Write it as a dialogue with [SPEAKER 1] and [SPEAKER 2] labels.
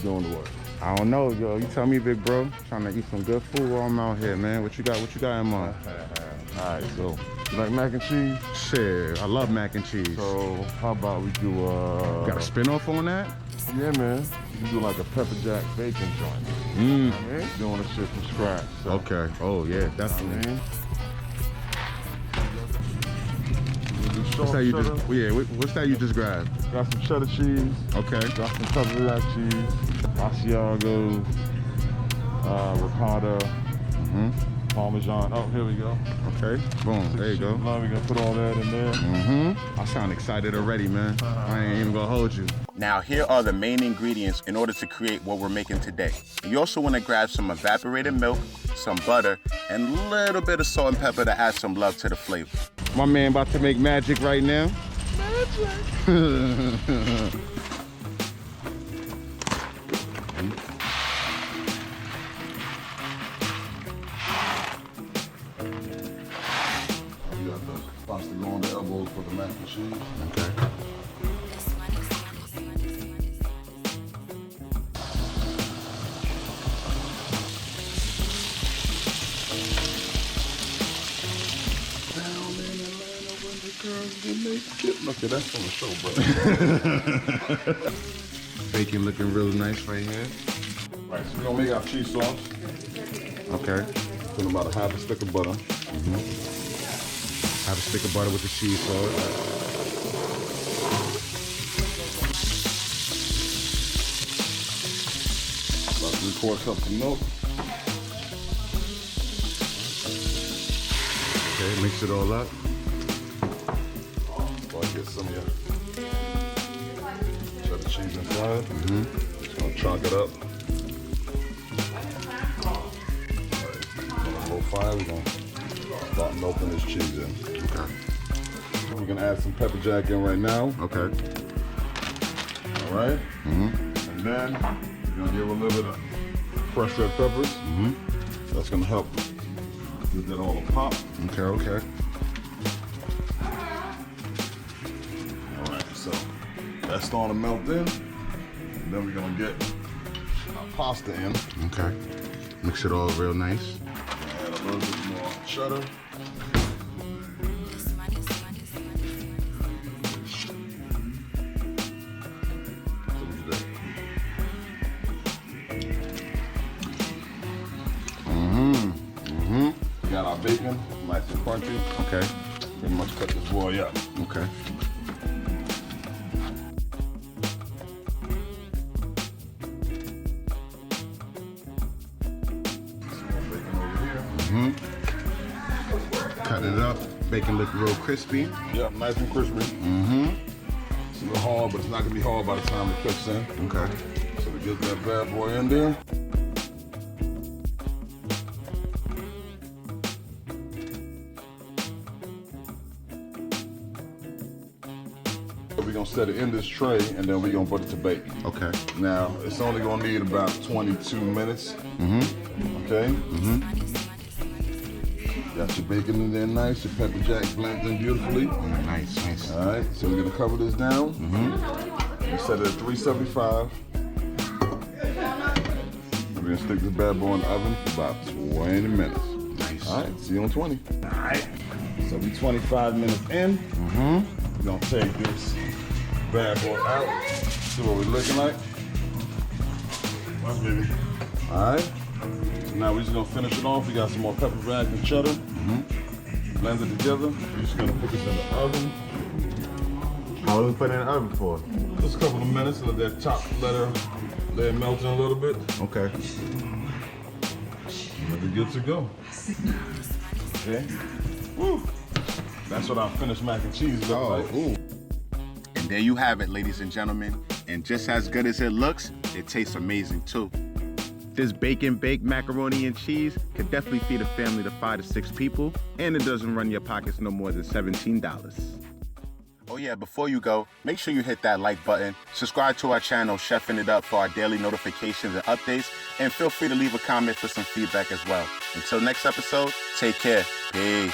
[SPEAKER 1] doing the work?
[SPEAKER 2] I don't know, yo. You tell me, big bro. Trying to eat some good food while I'm out here, man. What you got? What you got in mind?
[SPEAKER 1] All right, so you like mac and cheese?
[SPEAKER 2] Shit, I love mac and cheese.
[SPEAKER 1] So how about we do
[SPEAKER 2] Got a spin-off on that?
[SPEAKER 1] Yeah, man. You can do like a pepper jack bacon joint.
[SPEAKER 2] Mm.
[SPEAKER 1] I mean, doing the shit from scratch. So.
[SPEAKER 2] Okay. Oh yeah, definitely.
[SPEAKER 1] I mean,
[SPEAKER 2] What's that you just? Yeah. What's that you just grabbed?
[SPEAKER 1] got some cheddar cheese.
[SPEAKER 2] Okay.
[SPEAKER 1] Got some pepper jack cheese. Asiago. Ricotta. Parmesan. Oh, here we go.
[SPEAKER 2] Okay. Boom. There you go.
[SPEAKER 1] Now we're gonna put all that in there.
[SPEAKER 2] I sound excited already, man. I ain't even gonna hold you.
[SPEAKER 3] Now here are the main ingredients in order to create what we're making today. You also want to grab some evaporated milk, some butter, and a little bit of salt and pepper to add some love to the flavor.
[SPEAKER 2] My man about to make magic right now. Magic.
[SPEAKER 1] You got the pasta on the elbows for the mac and cheese.
[SPEAKER 2] Okay.
[SPEAKER 1] Look at that from the show, bro.
[SPEAKER 2] Bacon looking real nice right here.
[SPEAKER 1] Right, so we're gonna make our cheese sauce.
[SPEAKER 2] Okay.
[SPEAKER 1] Put about a half a stick of butter.
[SPEAKER 2] Have a stick of butter with the cheese sauce.
[SPEAKER 1] About 3/4 cups of milk.
[SPEAKER 2] Okay, mix it all up.
[SPEAKER 1] So I get some of your cheddar cheese inside. Just gonna chalk it up. On a low fire, we're gonna start melting this cheese in.
[SPEAKER 2] Okay.
[SPEAKER 1] We're gonna add some pepper jack in right now.
[SPEAKER 2] Okay.
[SPEAKER 1] All right. And then we're gonna give a little bit of fresh red peppers. That's gonna help get that all a pop.
[SPEAKER 2] Okay. Okay.
[SPEAKER 1] All right. So that's starting to melt in. And then we're gonna get our pasta in.
[SPEAKER 2] Okay. Mix it all real nice.
[SPEAKER 1] Add a little bit more cheddar. Got our bacon, nice and crunchy.
[SPEAKER 2] Okay.
[SPEAKER 1] Pretty much cut this boy up.
[SPEAKER 2] Okay.
[SPEAKER 1] Some more bacon over here.
[SPEAKER 2] Cut it up. Bacon look real crispy.
[SPEAKER 1] Yep, nice and crispy. It's a little hard, but it's not gonna be hard by the time it cooks in.
[SPEAKER 2] Okay.
[SPEAKER 1] So we get that bad boy in there. We're gonna set it in this tray and then we're gonna put it to bake.
[SPEAKER 2] Okay.
[SPEAKER 1] Now, it's only gonna need about 22 minutes. Okay? Got your bacon in there nice, your pepper jack blends in beautifully.
[SPEAKER 2] Nice, nice.
[SPEAKER 1] All right, so we're gonna cover this down. We set it at 375. We're gonna stick this bad boy in the oven for about 20 minutes.
[SPEAKER 2] Nice.
[SPEAKER 1] All right, see you on 20. All right, so we 25 minutes in. We're gonna take this bad boy out, see what we're looking like. Baby. All right, so now we're just gonna finish it off. We got some more pepper jack and cheddar. Blend it together. We're just gonna put this in the oven.
[SPEAKER 2] How long we put it in the oven for?
[SPEAKER 1] Just a couple of minutes, let that top let it melt in a little bit.
[SPEAKER 2] Okay.
[SPEAKER 1] We'll be good to go. Okay. Woo. That's what our finished mac and cheese looks like.
[SPEAKER 2] Ooh.
[SPEAKER 3] And there you have it, ladies and gentlemen. And just as good as it looks, it tastes amazing too. This bacon baked macaroni and cheese could definitely feed a family of 5 to 6 people, and it doesn't run your pockets no more than $17. Oh yeah, before you go, make sure you hit that like button, subscribe to our channel, Chefing It Up, for our daily notifications and updates, and feel free to leave a comment for some feedback as well. Until next episode, take care. Peace.